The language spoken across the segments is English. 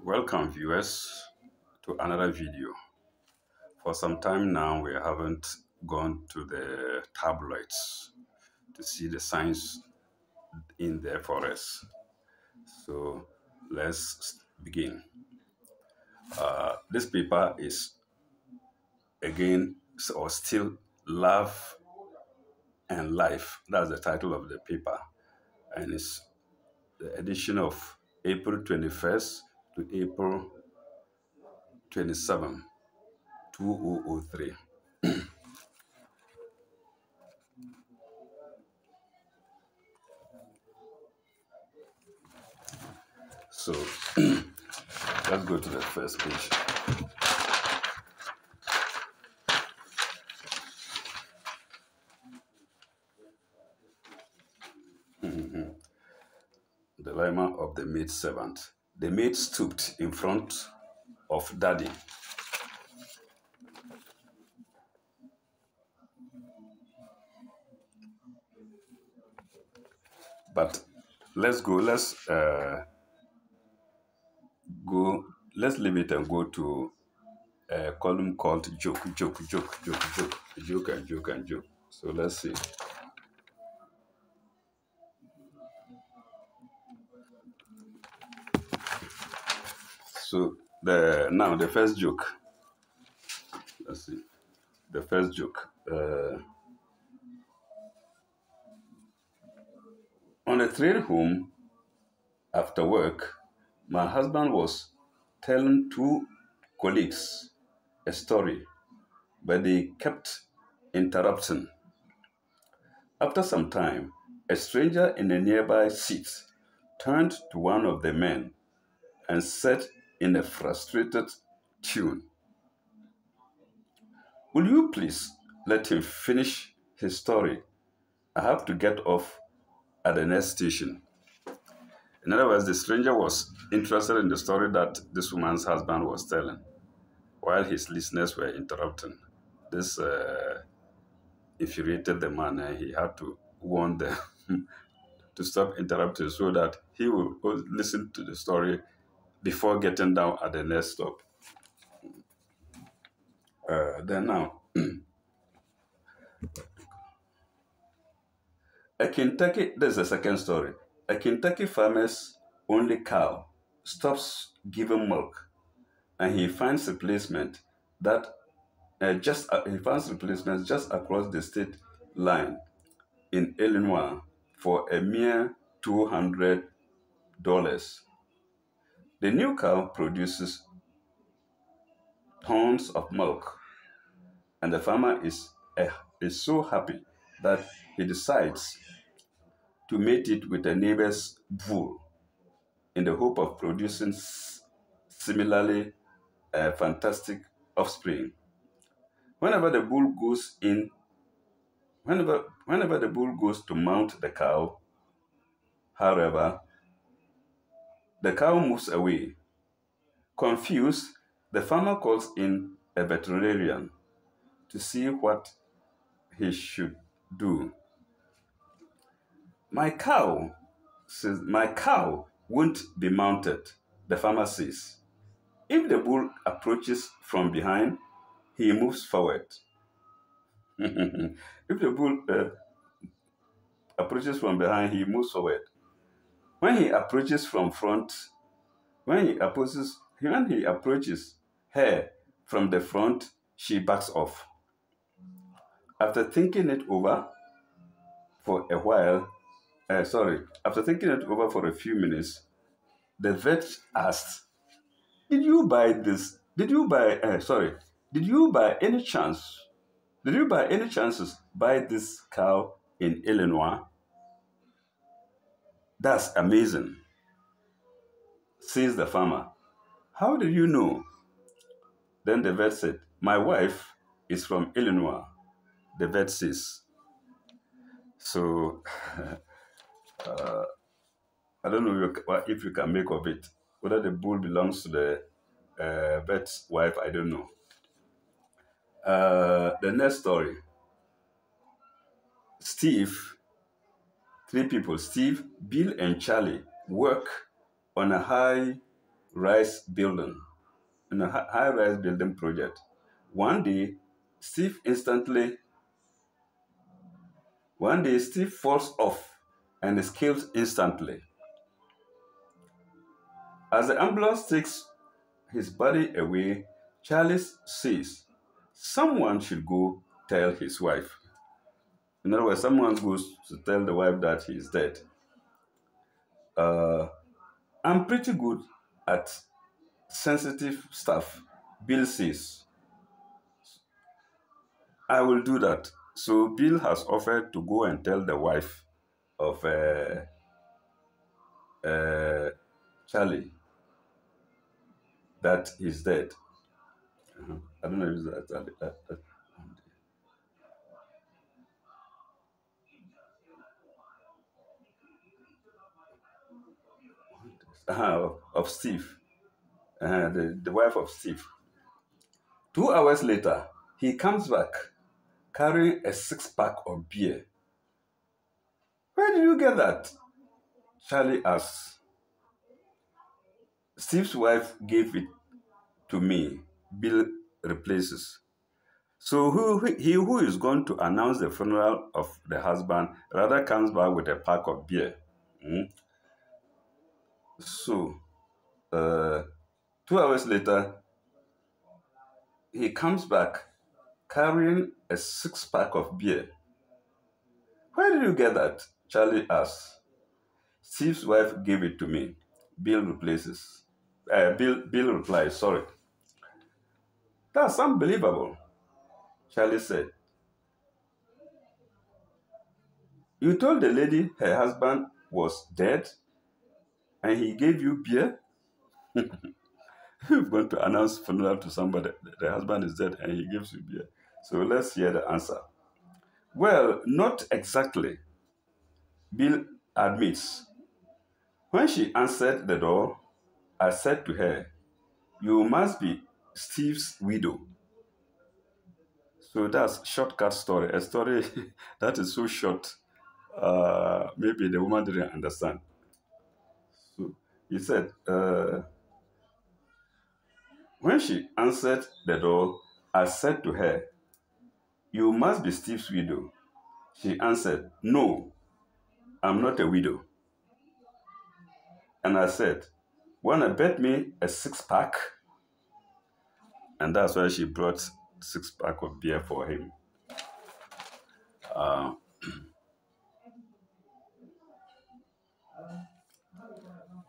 Welcome viewers to another video. For some time now we haven't gone to the tabloids to see the signs in there for us. So let's begin. This paper is again or still Love and Life. That's the title of the paper, and it's the edition of April 21st to April 27, 2003. So let's go to the first page. Dilemma of the maid servant. The maid stooped in front of Daddy. But let's leave it and go to a column called joke. So let's see. So now the first joke. Let's see. The first joke. On the train home after work, my husband was telling two colleagues a story, but they kept interrupting. After some time, a stranger in a nearby seat turned to one of the men and said in a frustrated tone, "Will you please let him finish his story? I have to get off at the next station." In other words, the stranger was interested in the story that this woman's husband was telling, while his listeners were interrupting. This infuriated the man, and he had to warn them to stop interrupting so that he will listen to the story before getting down at the next stop. Then now, there's the second story. A Kentucky farmer's only cow stops giving milk, and he finds replacement just across the state line in Illinois for a mere $200. The new cow produces tons of milk, and the farmer is so happy that he decides to mate it with a neighbor's bull in the hope of producing similarly fantastic offspring. Whenever the bull goes to mount the cow, however, the cow moves away. Confused, the farmer calls in a veterinarian to see what he should do. My cow won't be mounted," the farmer says. "If the bull approaches from behind, he moves forward." If the bull approaches from behind, he moves forward. When he approaches her from the front, she backs off. After thinking it over for a few minutes, the vet asked, Did you by any chances buy this cow in Illinois?" "That's amazing," says the farmer. "How did you know?" Then the vet said, "My wife is from Illinois," the vet says. So, I don't know if you can make of it. Whether the bull belongs to the vet's wife, I don't know. The next story. Three people, Steve, Bill, and Charlie, work on a high rise building, in a high-rise building project. One day, Steve instantly, one day Steve falls off and is killed instantly. As the ambulance takes his body away, Charlie says, someone should go tell his wife. In other words, someone goes to tell the wife that he is dead. Uh, I'm pretty good at sensitive stuff, Bill says. I will do that. So Bill has offered to go and tell the wife of uh, Charlie that he's dead. I don't know if it's that. Of Steve, the wife of Steve. 2 hours later, he comes back carrying a six-pack of beer. Where did you get that? Charlie asks. Steve's wife gave it to me, Bill replaces. So he who is going to announce the funeral of the husband rather comes back with a pack of beer. Mm. So uh, 2 hours later, he comes back carrying a six-pack of beer. Where did you get that? Charlie asks. Steve's wife gave it to me. Bill replaces. Bill replies, sorry. That's unbelievable, Charlie said. You told the lady her husband was dead and he gave you beer? You're going to announce funeral to somebody, the husband is dead and he gives you beer. So let's hear the answer. Well, not exactly, Bill admits. When she answered the door, I said to her, you must be Steve's widow. So that's shortcut story, a story that is so short. Maybe the woman didn't understand. So he said, when she answered the door, I said to her, you must be Steve's widow. She answered, no, I'm not a widow. And I said, wanna bet me a six-pack? And that's why she brought six-pack of beer for him.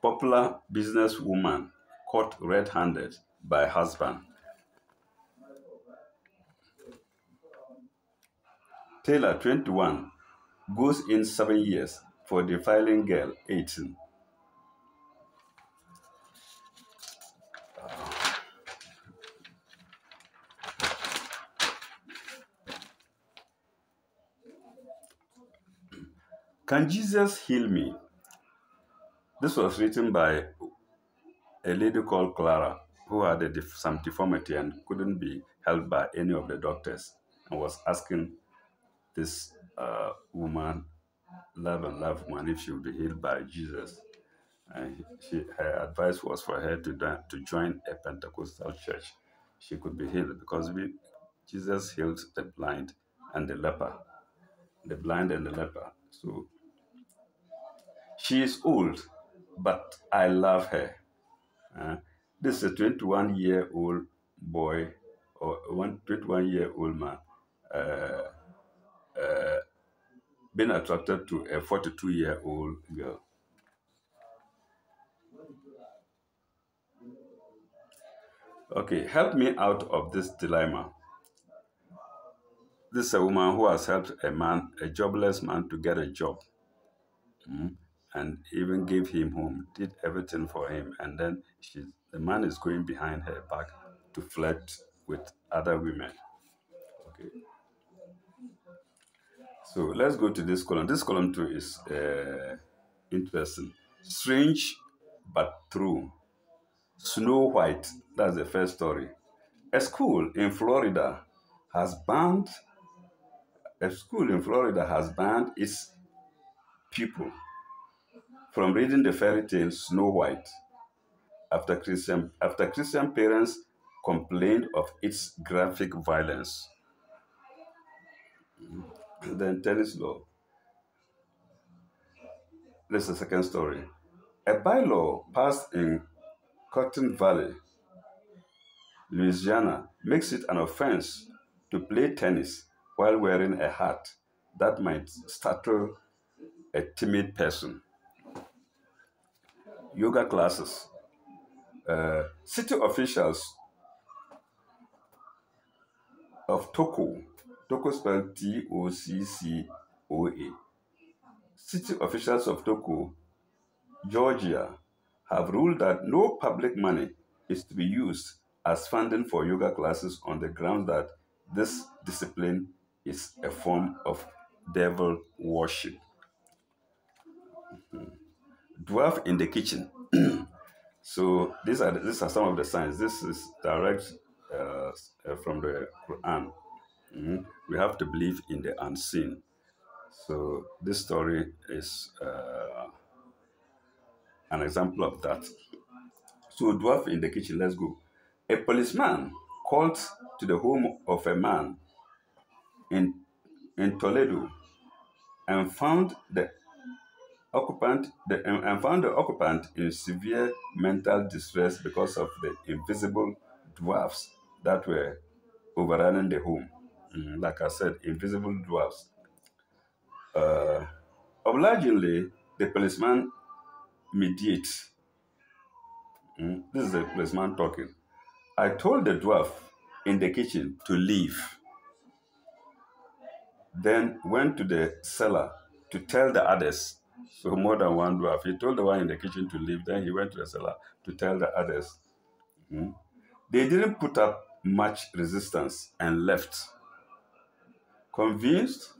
Popular businesswoman caught red-handed by husband. Taylor, 21, goes in 7 years for defiling girl, 18. Can Jesus heal me? This was written by a lady called Clara who had some deformity and couldn't be helped by any of the doctors and was asking this woman, love and love woman, if she would be healed by Jesus. And her advice was for her to join a Pentecostal church. She could be healed because Jesus healed the blind and the leper, the blind and the leper. So she is old, but I love her. This is a 21-year-old boy or 21-year-old man being attracted to a 42-year-old girl. Okay, help me out of this dilemma. This is a woman who has helped a man, a jobless man, to get a job, and even gave him home, did everything for him, and then the man is going behind her back to flirt with other women. Okay, so let's go to this column. This column too is interesting. Strange but true. Snow White, that's the first story. A school in Florida has banned its pupil from reading the fairy tale Snow White after Christian parents complained of its graphic violence. Then tennis law. This is the second story. A bylaw passed in Cotton Valley, Louisiana, makes it an offense to play tennis while wearing a hat that might startle a timid person. Yoga classes. City officials of Toko spelled Toccoa, city officials of Toko, Georgia, have ruled that no public money is to be used as funding for yoga classes on the grounds that this discipline is a form of devil worship. Dwarf in the kitchen. So these are some of the signs. This is direct from the Quran. We have to believe in the unseen. So this story is an example of that. So dwarf in the kitchen, let's go. A policeman called to the home of a man in, in Toledo and found the occupant in severe mental distress because of the invisible dwarfs that were overrunning the home. Like I said, invisible dwarfs. Uh, Obligingly, the policeman mediates. This is the policeman talking. I told the dwarf in the kitchen to leave, then went to the cellar to tell the others. So more than one dwarf. He told the one in the kitchen to leave, then he went to the cellar to tell the others. They didn't put up much resistance and left. Convinced,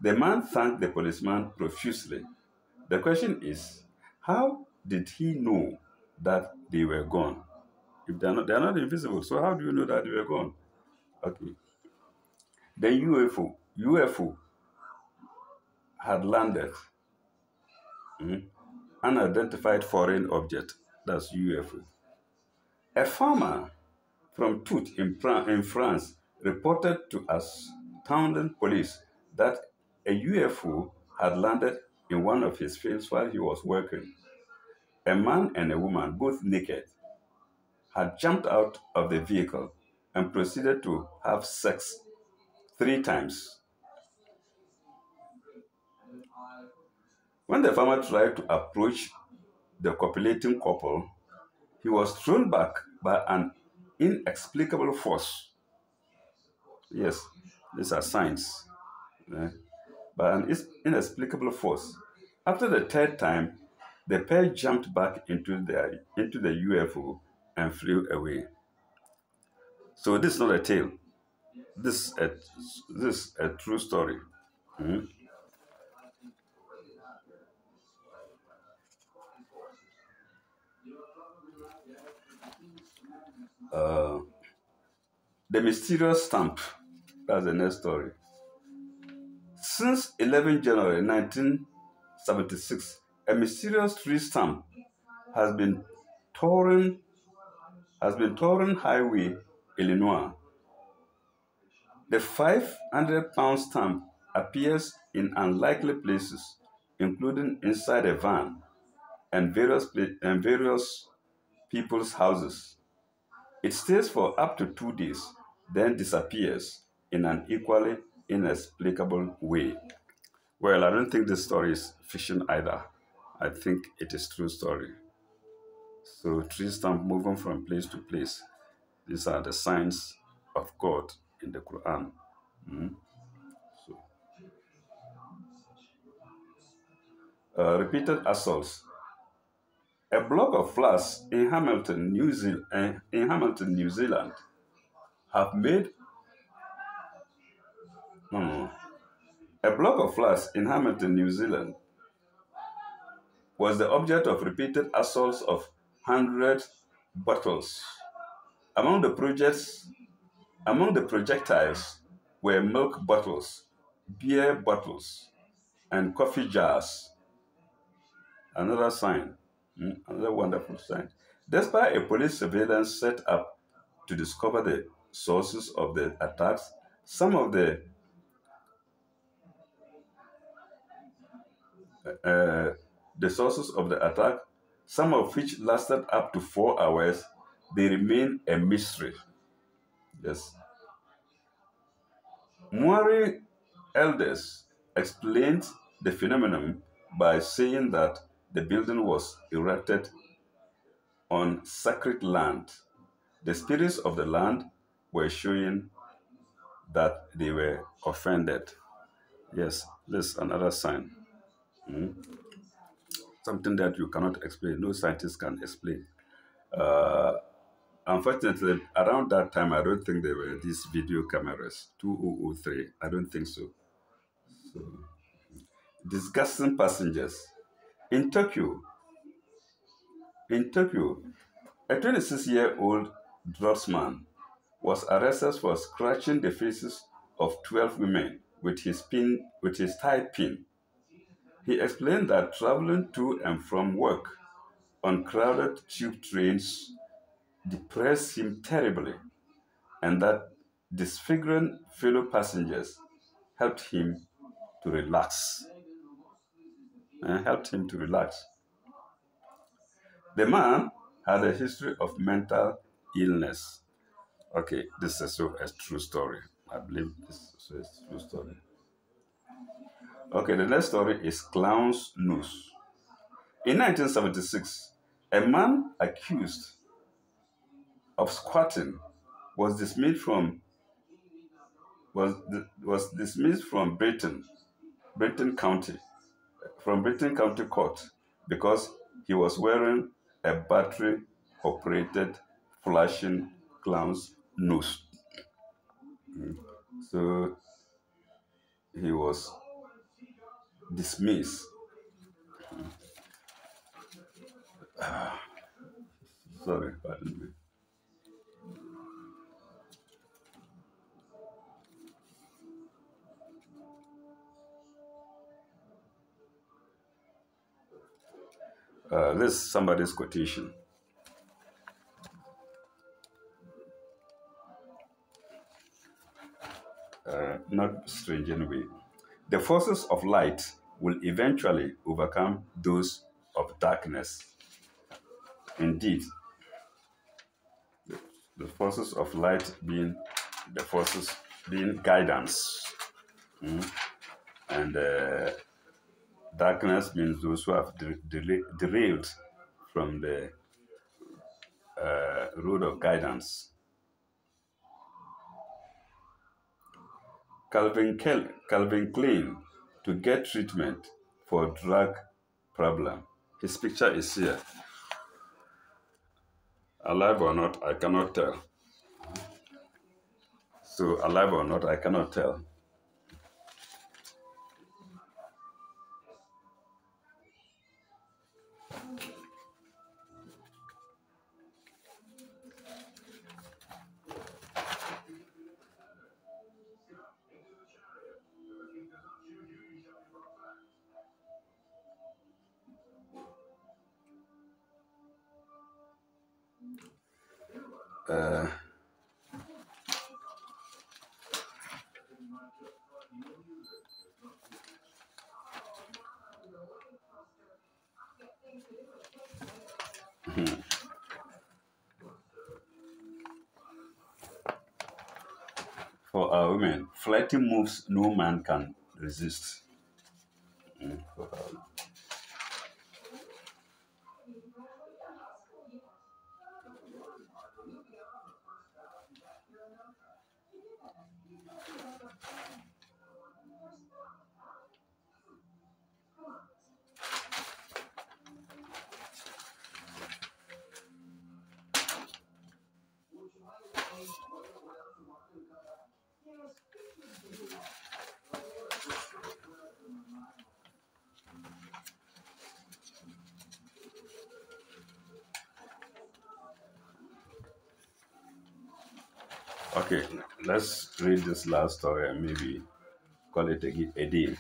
the man thanked the policeman profusely. The question is, how did he know that they were gone? If they are not invisible, so how do you know that they were gone? Okay. The UFO had landed. Unidentified foreign object. That's UFO. A farmer from Tout in France reported to astounding police that a UFO had landed in one of his fields while he was working. A man and a woman, both naked, had jumped out of the vehicle and proceeded to have sex 3 times. When the farmer tried to approach the copulating couple, he was thrown back by an inexplicable force. Yes, these are signs. By an inexplicable force. After the third time, the pair jumped back into the UFO and flew away. So this is not a tale. This is a true story. Mhm. Uh, the mysterious stamp. That's the next story. Since 11 January 1976, a mysterious tree stump has been touring Highway, Illinois. The 500-pound stamp appears in unlikely places, including inside a van and various people's houses. It stays for up to 2 days, then disappears in an equally inexplicable way. Well, I don't think this story is fiction either. I think it is true story. So tree stump moving from place to place. These are the signs of God in the Quran. So, repeated assaults. A block of flats in Hamilton, New Zealand, have made no, no, no. A block of flats in Hamilton, New Zealand, was the object of repeated assaults of 100 bottles. Among the projectiles were milk bottles, beer bottles, and coffee jars. Another sign. Another wonderful sign. Despite a police surveillance set up to discover the sources of the attacks, some of uh, the sources of the attack, some of which lasted up to 4 hours, they remain a mystery. Yes. Maori elders explained the phenomenon by saying that the building was erected on sacred land. The spirits of the land were showing that they were offended. Yes, this is another sign. Something that you cannot explain, no scientist can explain. Uh, Unfortunately, around that time, I don't think there were these video cameras, 2003. I don't think so. So, disgusting passengers. In Tokyo, in Tokyo, a 26-year-old druggsman was arrested for scratching the faces of 12 women with his tie pin. He explained that traveling to and from work on crowded tube trains depressed him terribly, and that disfiguring fellow passengers helped him to relax. Helped him to relax. The man had a history of mental illness. Okay, this is also a true story. I believe this is a true story. Okay, the next story is Clown's Nose. In 1976, a man accused of squatting was dismissed from was dismissed from Britain County, from Britain County Court because he was wearing a battery operated flashing clown's nose. So he was dismissed. Sorry, pardon me. This is somebody's quotation. Not strange anyway. The forces of light will eventually overcome those of darkness. Indeed, the forces of light being the forces being guidance, and darkness means those who have derailed from the road of guidance. Calvin Klein to get treatment for drug problem. His picture is here. Alive or not, I cannot tell. So alive or not, I cannot tell. Uh, for our women, flirting moves no man can resist. Okay, let's read this last story and maybe call it a day.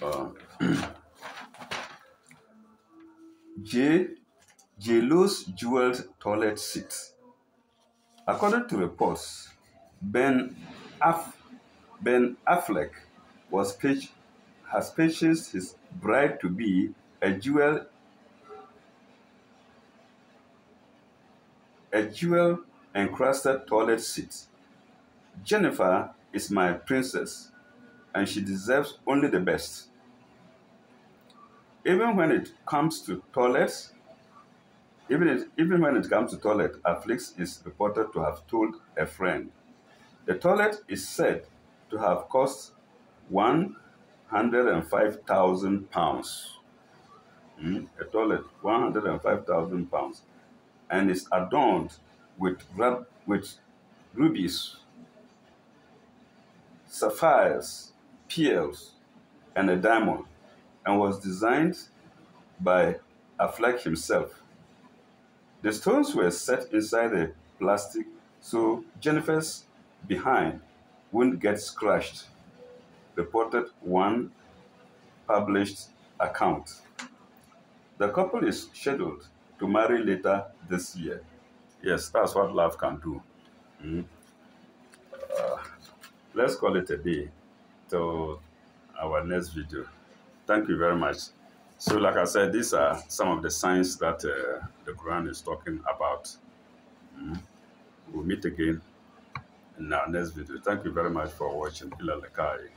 Uh, J-Lo's jeweled toilet seat. According to reports, Ben, Aff- Ben Affleck has purchased his bride-to-be a jewel encrusted toilet seat. Jennifer is my princess, and she deserves only the best. Even when it comes to toilets, even when it comes to toilet, Affleck is reported to have told a friend. The toilet is said to have cost £105,000. A toilet, £105,000, and is adorned with rubies, sapphires, pearls, and a diamond, and was designed by Affleck himself. The stones were set inside a plastic so Jennifer's behind wouldn't get scratched, reported one published account. The couple is scheduled to marry later this year. Yes, that's what love can do. Mm. Let's call it a day till our next video. Thank you very much. So, like I said, these are some of the signs that the Quran is talking about. We'll meet again in our next video. Thank you very much for watching. Ila Lekai.